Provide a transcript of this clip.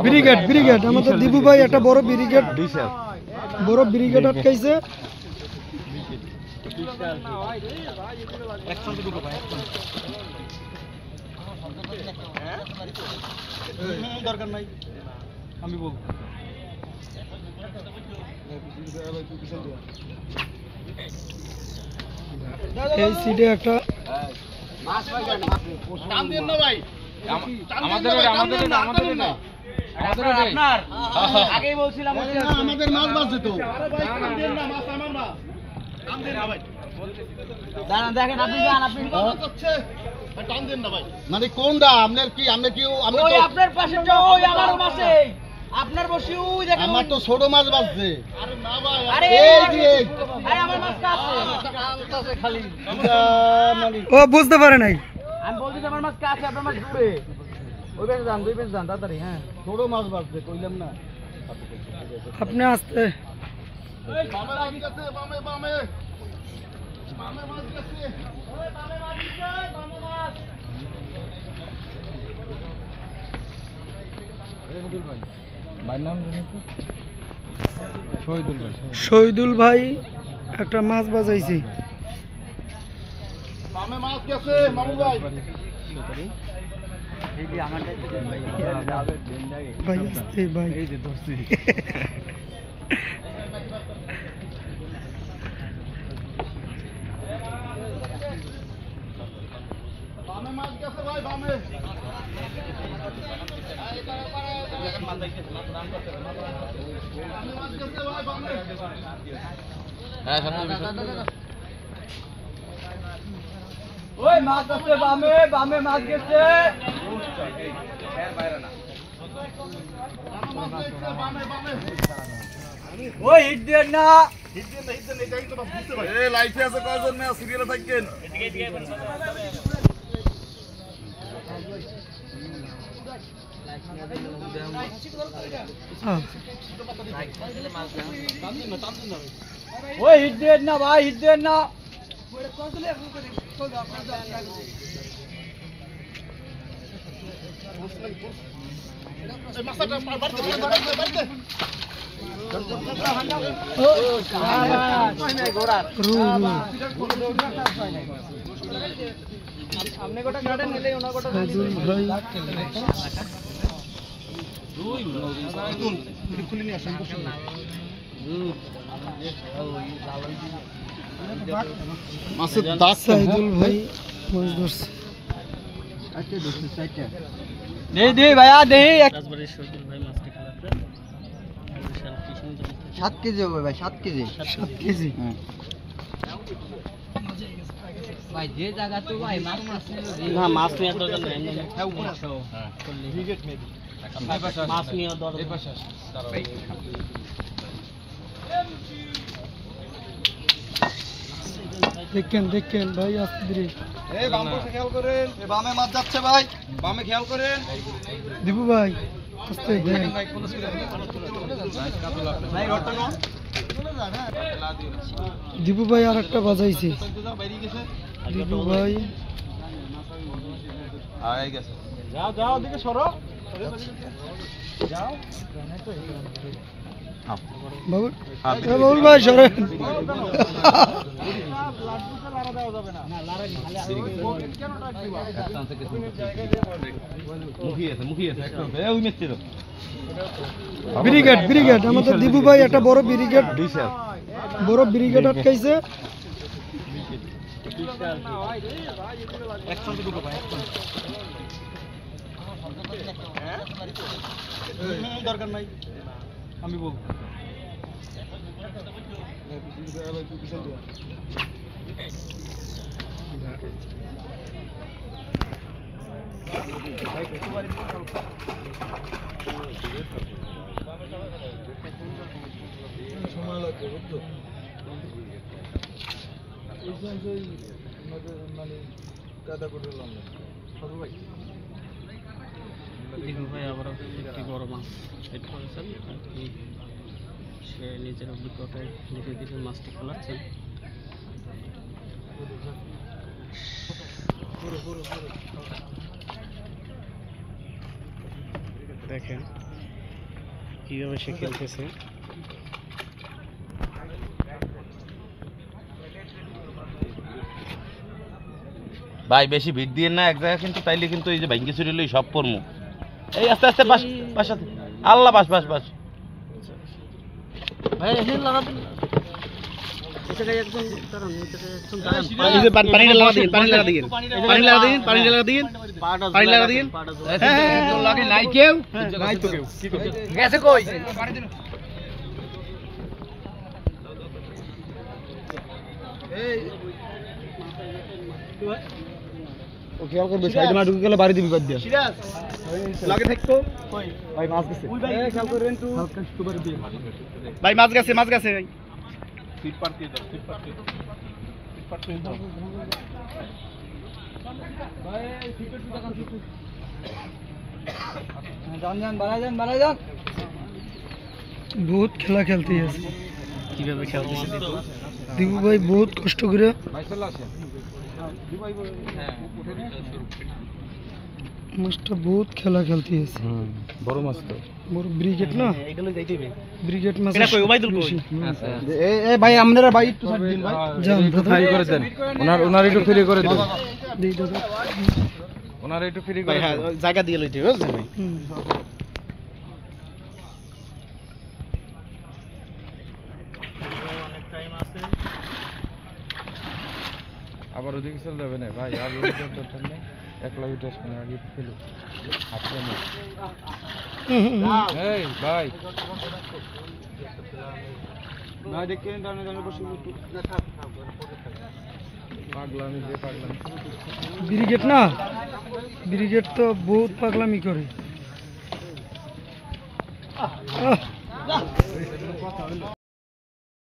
Brigade brigade আমাদের দিবু ভাই একটা বড় ব্রিগেড আটকাইছে। দরকার নাই আমি বল এই সিটে একটা টান দেন না ভাই আমাদের না আপনার আগেই বলছিলাম আমাদের মাছ বাজছে তো আরে ভাই টান দেন না মাছ আমার না টান দেন না ভাই দাঁড়ান দেখেন আপনি যান আপনি হচ্ছে টান দেন না ভাই মানে কোনটা আপনার কি ওই আপনার পাশে তো ওই আমার পাশে আপনার বসে ওই দেখেন আমার তো ছোট মাছ বাজছে আরে না ভাই আরে এই যে আরে আমার মাছ কাছে খালি ও বুঝতে পারে নাই। আমি বলছি আমার মাছ কাছে আপনার মাছ দূরে ওই বেশ যান দুই বেশ যান তাড়াতাড়ি হ্যাঁ ছোট মাছ বাজছে কইলাম না আপনি আসতে বামে মাছ গেছে বামে মাছ গেছে ওই বামে মাছ গেছে বামে মাছ শহীদুল ভাই একটা মাছ বাজাইছে। বামে মাছ গেছে মামু ভাই ভাই আসতে ভাই এই যে ধরছি বামে মাছ গেছে ভাই বামে ওই মাছ আছে বামে মাছ গেছে ওই হিট দেন না এটাই তো বুঝতে পারি এই লাইফে আছে কয়জন না সিরিয়ালে থাকেন ওই হিট দেন না ভাই হিট দেন না আপনি গোটা গাড়ি নিলে ওনা গোটা খুলে নিয়ে আসেন মাছের দাগ সাইদুল ভাই মাছ ধরছে। দে ভাইয়া দে 7 কেজি হবে ভাই 7 কেজি 7 কেজি ভাই যে জায়গা তো ভাই মাছ না মাছ নিয়ে দরকার নাই হ্যাঁ উপরে আসো হ্যাঁ ব্রিগেড মেবি মাছ নিয়ে দরকার এই পাশে ভাই দেখেন ভাই আসতে ধীরে এই বামে খেয়াল করেন এই বামে মাছ যাচ্ছে ভাই বামে খেয়াল করেন দিবু ভাই আসতে দেন ভাই রটন দিবু ভাই আর একটা বাজাইছে। দিবু ভাই আয় গেছে যাও ওদিকে সরো যাও বাবুল ভাই সরেন ব্রিগেড আমাদের দিবু ভাই একটা বড় ব্রিগেড আটকাইছে। দরকার নাই আমি বল সময় লাগবে বুঝছো মানে কাদা করে ভাই ভাই আবার একটি বড় মাছ সেট করেছেন আর কি সে নিজের অভিজ্ঞতায় ধীরে ধীরে মাছটি খোলাচ্ছেন। দেখেন কিভাবে সে খেলতেছে। ভাই বেশি ভিড় দিয়ে না এক জায়গায়, কিন্তু তাইলে কিন্তু এই যে ভাঙ্গি চুরি সব পড়মু। এই আস্তে আস্তে বাস বাসাতে আল্লাহ বাস বাস বাস ভাই হেল লাগাবেন এটা গায় একজন দাঁড়ান, এটা গায় একজন দাঁড়ান। পানি লাগা দিন, পানি লাগা দিন, পানি লাগা দিন, পানি লাগা দিন, পানি লাগা দিন। হ্যাঁ তো লাগে নাই কেউ, নাই তো কেউ কি করবে গেছে কই পানি দিন। এই ও খেয়াল করবে, সাইডে না ঢুকে গেলে বাড়ি দিবি বাদ দিয়া। সিরিয়াস লাগে থাকতো কই ভাই মাছ গেছে, এই খেয়াল করেন তো হালকা একটু বাড়ি দিয়ে ভাই মাছ গেছে, মাছ গেছে ভাই। ফিট পারতে দাও, ফিট পারতে দাও, ফিট পারতে দাও ভাই। ফিট একটু দেখান, ফিট जान जान बाला जान बहुत खेला खेलती है কিভাবে খেলতেছে দেখো। दीपू भाई बहुत कष्ट करे मास्टर बहुत खेला खेलती है বড় মাছ তো मोर ब्रिगेड ना এগুলো যাইতে হবে। ब्रिगेड में এটা কই ওবাইদুল কই? এ ভাই আপনারা ভাই একটু সাইড দিন ভাই, जान ফ্রি করে দেন, ওনার একটু ফ্রি করে দেন, दे दो ওনার একটু ফ্রি ভাই করে হ্যাঁ দেন। জায়গা দিয়ে লইতে হবে ভাই। অনেক টাইম আছে। আবার ওদিকে চলে যাবে না ভাই, আর ওইটার দরকার নেই, একলা উঠে আসবে আগে ফেলো হাতে না। এই ভাই না দেখেন ডানে ডানে বসে একটু পাগলামি দে, পাগলামি। ब्रिगेड ना ब्रिगेड तो बहुत पागलामी करे